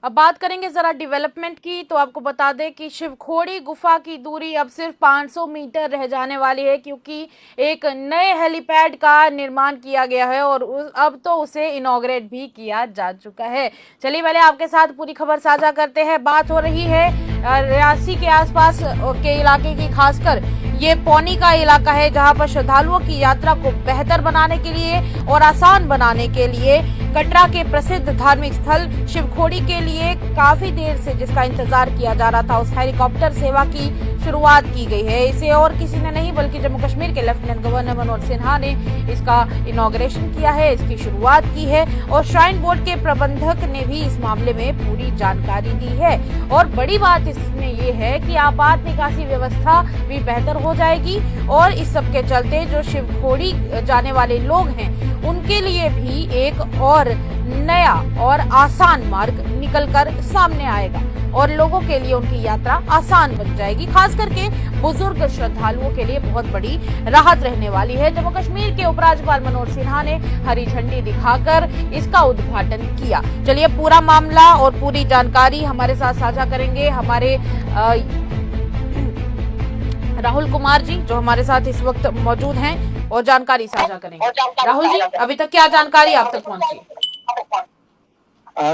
अब बात करेंगे जरा डेवलपमेंट की, तो आपको बता दें कि शिवखोड़ी गुफा की दूरी अब सिर्फ 500 मीटर रह जाने वाली है, क्योंकि एक नए हेलीपैड का निर्माण किया गया है और अब तो उसे इनॉग्रेट भी किया जा चुका है। चलिए पहले आपके साथ पूरी खबर साझा करते हैं। बात हो रही है रियासी के आसपास के इलाके की, खासकर ये पौनी का इलाका है, जहां पर श्रद्धालुओं की यात्रा को बेहतर बनाने के लिए और आसान बनाने के लिए कटरा के प्रसिद्ध धार्मिक स्थल शिवखोड़ी के लिए काफी देर से जिसका इंतजार किया जा रहा था, उस हेलीकॉप्टर सेवा की शुरुआत की गई है। इसे और किसी ने नहीं बल्कि जम्मू कश्मीर के लेफ्टिनेंट गवर्नर मनोज सिन्हा ने इसका इनॉग्रेशन किया है, इसकी शुरुआत की है और श्राइन बोर्ड के प्रबंधक ने भी इस मामले में पूरी जानकारी दी है। और बड़ी बात इसमें ये है कि आपात निकासी व्यवस्था भी बेहतर हो जाएगी और इस सब के चलते जो शिवखोड़ी जाने वाले लोग हैं उनके लिए भी एक और नया और आसान मार्ग निकलकर सामने आएगा और लोगों के लिए उनकी यात्रा आसान बन जाएगी। खास करके बुजुर्ग श्रद्धालुओं के लिए बहुत बड़ी राहत रहने वाली है। जम्मू कश्मीर के उपराज्यपाल मनोज सिन्हा ने हरी झंडी दिखाकर इसका उद्घाटन किया। चलिए पूरा मामला और पूरी जानकारी हमारे साथ साझा करेंगे हमारे राहुल कुमार जी, जो हमारे साथ इस वक्त मौजूद हैं और जानकारी साझा करेंगे। राहुल जी, अभी तक क्या जानकारी आप तक पहुंची?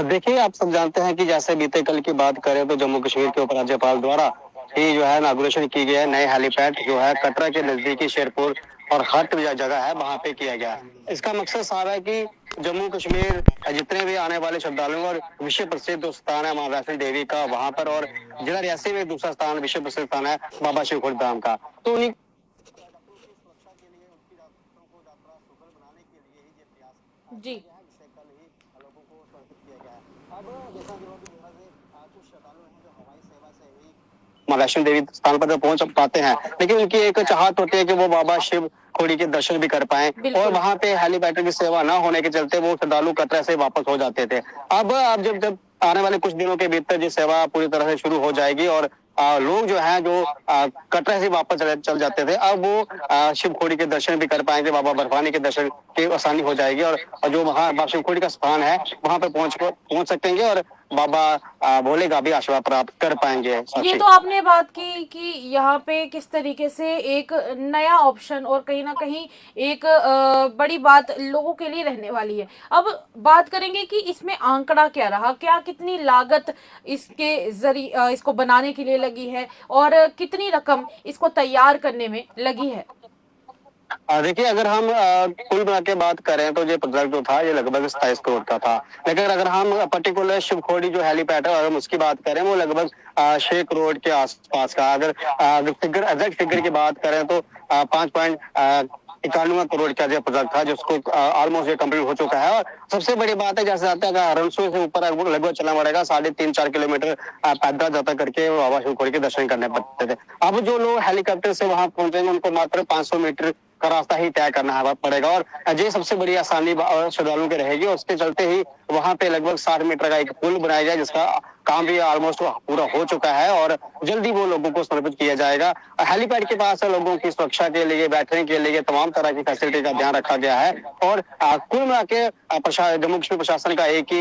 देखिए, आप सब जानते हैं कि जैसे बीते कल की बात करें तो जम्मू कश्मीर के उपराज्यपाल द्वारा ही जो है इनॉग्रेशन की गई है। नए हेलीपैड जो है कटरा के नजदीकी शेरपुर और हट जगह है वहां पे किया गया है। इसका मकसद सारा है कि जम्मू कश्मीर जितने भी आने वाले श्रद्धालुओं और विश्व प्रसिद्ध स्थान है मां वैष्णो देवी का वहां पर, और जिला रियासी में दूसरा स्थान विश्व प्रसिद्ध स्थान है बाबा शिवखोड़ी धाम का, तो उन्हीं जी मां वैष्णो देवी स्थान पर तो पहुंच पाते हैं, लेकिन उनकी एक चाहत होती है कि वो बाबा शिव खोड़ी के दर्शन भी कर पाएं, और वहां पे हेलीपैड की सेवा न होने के चलते वो श्रद्धालु कटरा से वापस हो जाते थे। अब जब आने वाले कुछ दिनों के भीतर ये सेवा पूरी तरह से शुरू हो जाएगी और लोग जो हैं जो कटरा से वापस चल जाते थे, अब वो शिव खोड़ी के दर्शन भी कर पाएंगे, बाबा बर्फानी के दर्शन की आसानी हो जाएगी और जो वहाँ बाबा शिव खोड़ी का स्थान है वहां पर पहुंच सकेंगे और बाबा भोले का भी आशीर्वाद प्राप्त कर पाएंगे। ये तो आपने बात की कि यहाँ पे किस तरीके से एक नया ऑप्शन और कहीं ना कहीं एक बड़ी बात लोगों के लिए रहने वाली है। अब बात करेंगे कि इसमें आंकड़ा क्या रहा, क्या कितनी लागत इसके जरिए इसको बनाने के लिए लगी है और कितनी रकम इसको तैयार करने में लगी है? देखिए, अगर हम कुल मिला के बात करें तो ये प्रोजेक्ट जो था ये लगभग 27 करोड़ का था, लेकिन अगर हम पर्टिकुलर शिवखोड़ी जो हेलीपैड है अगर हम उसकी बात करें वो लगभग 6 करोड़ के आसपास का, अगर फिगर एग्जैक्ट फिगर की बात करें तो 5.91 करोड़ का जो प्रोजेक्ट था जिसको ऑलमोस्ट ये कंप्लीट हो चुका है। और सबसे बड़ी बात है जैसे आते हैं हरनसू से ऊपर लगभग चलना पड़ेगा 3.5-4 किलोमीटर पैदल जाता करके बाबा शिवखोड़ी के दर्शन करने पड़ते थे। अब जो लोग हेलीकॉप्टर से वहां पहुंचेंगे उनको मात्र 500 मीटर का रास्ता ही तय करना पड़ेगा और ये सबसे बड़ी आसानी श्रद्धालुओं की रहेगी। और उसके चलते ही वहां पे लगभग 60 मीटर का एक पुल बनाया जाए जिसका काम भी ऑलमोस्ट पूरा हो चुका है और जल्दी वो लोगों को समर्पित किया जाएगा। हेलीपैड के पास लोगों की सुरक्षा के लिए, बैठने के लिए तमाम तरह की फैसिलिटी का ध्यान रखा गया है और कुल मिला के जम्मू कश्मीर प्रशासन का एक ही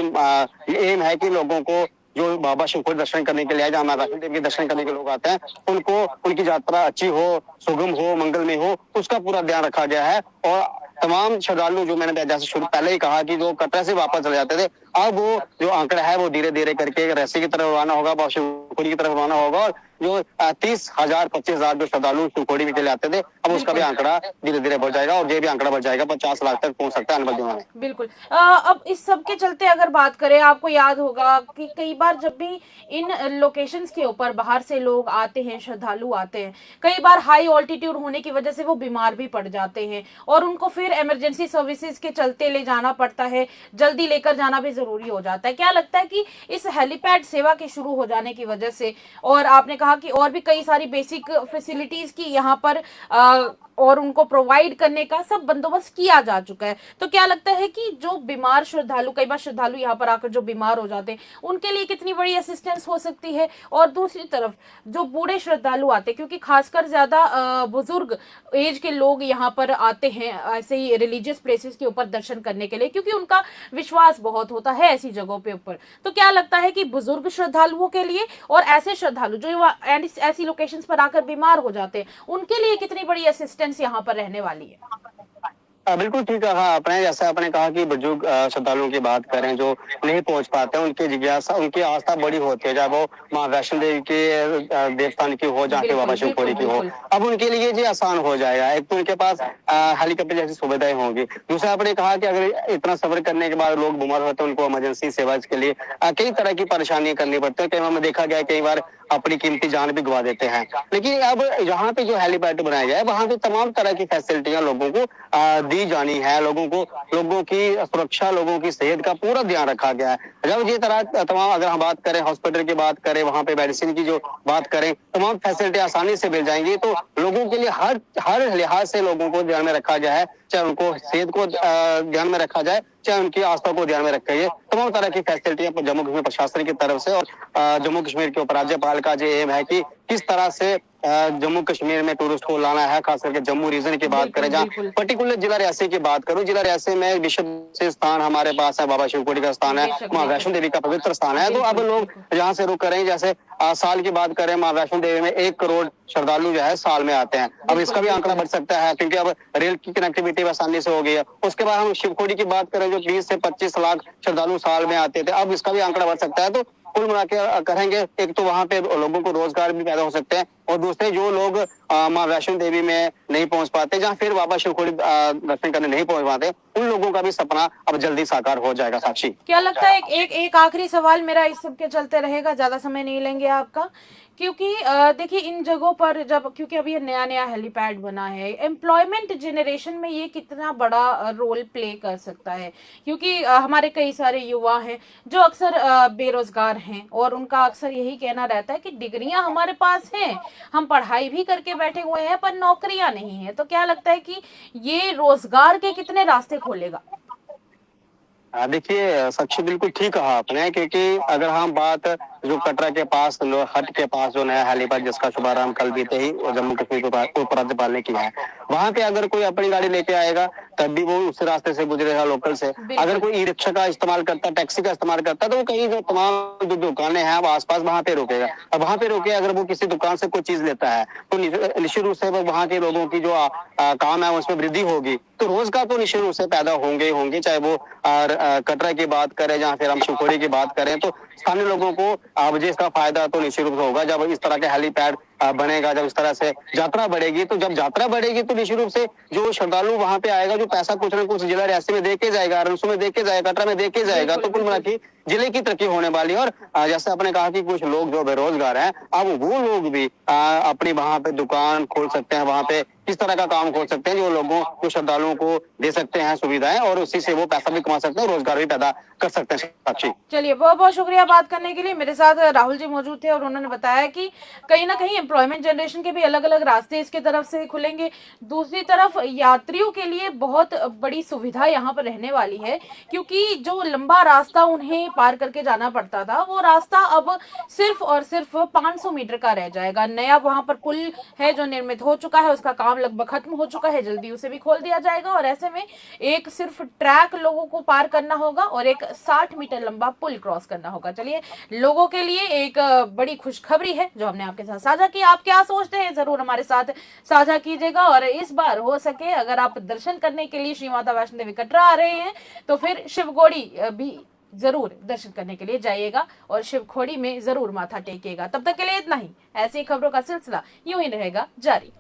एम है कि लोगों को जो बाबा शिवखोड़ी दर्शन करने के लिए आए, जहाँ माता वैष्णो देवी के दर्शन करने के लोग आते हैं, उनको उनकी यात्रा अच्छी हो, सुगम हो, मंगलमय हो, उसका पूरा ध्यान रखा गया है। और तमाम श्रद्धालु जो मैंने जैसे शुरू पहले ही कहा कि जो कटरा से वापस चले जाते थे, अब वो जो आंकड़ा है वो धीरे धीरे करके रैसी की तरफ रवाना होगा, बाबा शिवखोड़ी की तरफ रवाना होगा और जो 30,000 25,000 जो श्रद्धालु शिवखोड़ी में चले आते थे, अब उसका भी आंकड़ा धीरे धीरे बढ़ जाएगा और ये भी आंकड़ा बढ़ जाएगा, 50 लाख तक पहुंच सकता है आने वाले दिनों में। बिल्कुल। अब इस सब के चलते अगर बात करें, आपको याद होगा कि कई बार जब भी इन लोकेशंस के ऊपर बाहर से लोग आते हैं, श्रद्धालु आते हैं, कई बार हाई ऑल्टीट्यूड होने की वजह से वो बीमार भी पड़ जाते हैं और उनको फिर इमरजेंसी सर्विसेज के चलते ले जाना पड़ता है, जल्दी लेकर जाना भी जरूरी हो जाता है। क्या लगता है कि इस हेलीपैड सेवा के शुरू हो जाने की वजह से, और आपने कहा कि और भी कई सारी बेसिक फैसिलिटीज की यहाँ पर और उनको प्रोवाइड करने का सब बंदोबस्त किया जा चुका है, तो क्या लगता है कि जो बीमार श्रद्धालु, कई बार श्रद्धालु यहाँ पर आकर जो बीमार हो जाते हैं, उनके लिए कितनी बड़ी असिस्टेंस हो सकती है? और दूसरी तरफ जो बूढ़े श्रद्धालु आते हैं, क्योंकि खासकर ज्यादा बुजुर्ग एज के लोग यहाँ पर आते हैं ऐसे ही रिलीजियस प्लेसेस के ऊपर दर्शन करने के लिए, क्योंकि उनका विश्वास बहुत होता है ऐसी जगहों पे ऊपर। तो क्या लगता है कि बुजुर्ग श्रद्धालुओं के लिए और ऐसे श्रद्धालु जो ऐसी लोकेशंस पर आकर बीमार हो जाते हैं, उनके लिए कितनी बड़ी असिस्टेंस यहाँ पर रहने वाली है? बिल्कुल ठीक कहा आपने। जैसे आपने कहा कि बुजुर्ग श्रद्धालुओं की बात करें जो नहीं पहुंच पाते, उनकी जिज्ञासा, उनकी आस्था बड़ी होती है, चाहे वो माँ वैष्णो देवी के देवस्थान की हो, जहाँ पे बाबा बिल्कुल शिवखोड़ी बिल्कुल की हो। बिल्कुल। अब उनके लिए ये आसान हो जाएगा। एक तो उनके पास हेलीकॉप्टर जैसी सुविधाएं होंगी। दूसरा आपने कहा कि अगर इतना सफर करने के बाद लोग बीमार होते हैं, उनको इमरजेंसी सेवा के लिए कई तरह की परेशानियां करनी पड़ती है। कई बार में देखा गया है, कई बार अपनी कीमती जान भी गवा देते हैं। लेकिन अब यहाँ पे जो हेलीपैड बनाया गया है, वहाँ पे तमाम तरह की फैसिलिटियां लोगों को दी जानी है। लोगों की सुरक्षा, लोगों की सेहत का पूरा ध्यान रखा गया है। जब ये तरह तमाम, अगर हम बात करें हॉस्पिटल की बात करें, वहाँ पे मेडिसिन की जो बात करें, तमाम फैसिलिटी आसानी से मिल जाएंगी। तो लोगों के लिए हर लिहाज से लोगों को ध्यान में रखा गया है। चाहे उनको सेहत को ध्यान में रखा जाए, चाहे उनकी आस्था को ध्यान में रखा जाए। तमाम तरह की फैसिलिटियां जम्मू कश्मीर प्रशासन की तरफ से और जम्मू कश्मीर के उपराज्यपाल का जो एम है कि किस तरह से जम्मू कश्मीर में टूरिस्ट को लाना है। खास करके जम्मू रीजन की बात करें, जहाँ पर्टिकुलर जिला रियासी की बात करूं, जिला रियासी में विश्व से स्थान हमारे पास है, बाबा शिवखोड़ी का स्थान है, माँ वैष्णो देवी का पवित्र स्थान है। तो अब लोग जहाँ से रुक करें, जैसे साल की बात करें, माँ वैष्णो देवी में 1 करोड़ श्रद्धालु जो है साल में आते हैं। अब इसका भी आंकड़ा बढ़ सकता है, क्योंकि अब रेल की कनेक्टिविटी आसानी से हो गई है। उसके बाद हम शिवखोड़ी की बात करें, जो 20 से 25 लाख श्रद्धालु साल में आते थे, अब इसका भी आंकड़ा बढ़ सकता है। तो कुल मिला के करेंगे, एक तो वहाँ पे लोगों को रोजगार भी पैदा हो सकते हैं, और दूसरे जो लोग माँ वैष्णो देवी में नहीं पहुंच पाते, जहाँ फिर बाबा शिवखोड़ी दर्शन करने नहीं पहुंच पाते, उन लोगों का भी सपना अब जल्दी साकार हो जाएगा। साक्षी, क्या लगता है, एक आखिरी सवाल मेरा इस सब के चलते रहेगा, ज्यादा समय नहीं लेंगे आपका, क्योंकि देखिए इन जगहों पर जब, क्योंकि अभी ये नया नया हेलीपैड बना है, एम्प्लॉयमेंट जनरेशन में ये कितना बड़ा रोल प्ले कर सकता है? क्योंकि हमारे कई सारे युवा हैं जो अक्सर बेरोजगार हैं, और उनका अक्सर यही कहना रहता है कि डिग्रियां हमारे पास हैं, हम पढ़ाई भी करके बैठे हुए हैं, पर नौकरियां नहीं है। तो क्या लगता है कि ये रोजगार के कितने रास्ते खोलेगा? देखिए साक्षी, बिल्कुल ठीक कहा आपने, क्योंकि अगर हम बात जो कटरा के पास, हट के पास जो नया हेलीपैड जिसका शुभारंभ कल बीते ही जम्मू कश्मीर के उपराज्यपाल ने किया है, वहाँ पे अगर कोई अपनी गाड़ी लेके आएगा तब भी वो उस रास्ते से गुजरेगा, लोकल से। अगर कोई ई रिक्शा का इस्तेमाल करता, टैक्सी का इस्तेमाल करता, तो वो कहीं जो तमाम जो दुकानें हैं वो आसपास, वहाँ पे रुकेगा। अब वहाँ पे रुके, अगर वो किसी दुकान से कोई चीज लेता है, तो निश्चित रूप से वहाँ के लोगों की जो काम है उसमें वृद्धि होगी। तो रोजगार तो निश्चित रूप से पैदा होंगे, चाहे वो कटरा की बात करें, जहाँ फिर हम शिवखोड़ी की बात करें, तो स्थानीय लोगों को मुझे इसका फायदा तो निश्चित रूप से होगा। जब इस तरह के हेलीपैड बनेगा, जब इस तरह से यात्रा बढ़ेगी, तो जब यात्रा बढ़ेगी तो निश्चित रूप से जो श्रद्धालु वहां पे आएगा, जो पैसा कुछ न कुछ जिला रियासी में दे के जाएगा, रनसू में दे के जाएगा, कटरा में दे के जाएगा, तो कुल मिला के जिले की तरक्की होने वाली है। और जैसे आपने कहा कि कुछ लोग जो बेरोजगार हैं, अब वो लोग भी अपनी वहां पे दुकान खोल सकते हैं, वहां पे किस तरह का काम खोल सकते हैं, जो लोगों को, श्रद्धालुओं को दे सकते हैं सुविधाएं, और उसी से वो पैसा भी कमा सकते हैं, रोजगार भी पैदा कर सकते हैं। साक्षी, चलिए, बहुत बहुत शुक्रिया बात करने के लिए। मेरे साथ राहुल जी मौजूद थे और उन्होंने बताया कि कहीं ना कहीं एम्प्लॉयमेंट जनरेशन के भी अलग अलग रास्ते इसके तरफ से खुलेंगे। दूसरी तरफ यात्रियों के लिए बहुत बड़ी सुविधा यहाँ पर रहने वाली है, क्योंकि जो लंबा रास्ता उन्हें पार करके जाना पड़ता था, वो रास्ता अब सिर्फ और सिर्फ 500 मीटर का रह जाएगा। नया वहां पर पुल है जो निर्मित हो चुका है, उसका काम लगभग खत्म हो चुका है, जल्दी उसे भी खोल दिया जाएगा, और ऐसे में एक सिर्फ ट्रैक लोगों को पार करना होगा और एक 60 मीटर लंबा पुल क्रॉस करना होगा। चलिए, लोगों के लिए एक बड़ी खुशखबरी है जो हमने आपके साथ साझा की। आप क्या सोचते हैं जरूर हमारे साथ साझा कीजिएगा, और इस बार हो सके अगर आप दर्शन करने के लिए श्री माता वैष्णो देवी कटरा आ रहे हैं तो फिर शिवखोड़ी भी जरूर दर्शन करने के लिए जाइएगा और शिवखोड़ी में जरूर माथा टेकिएगा। तब तक के लिए इतना ही। ऐसी खबरों का सिलसिला यूं ही रहेगा जारी।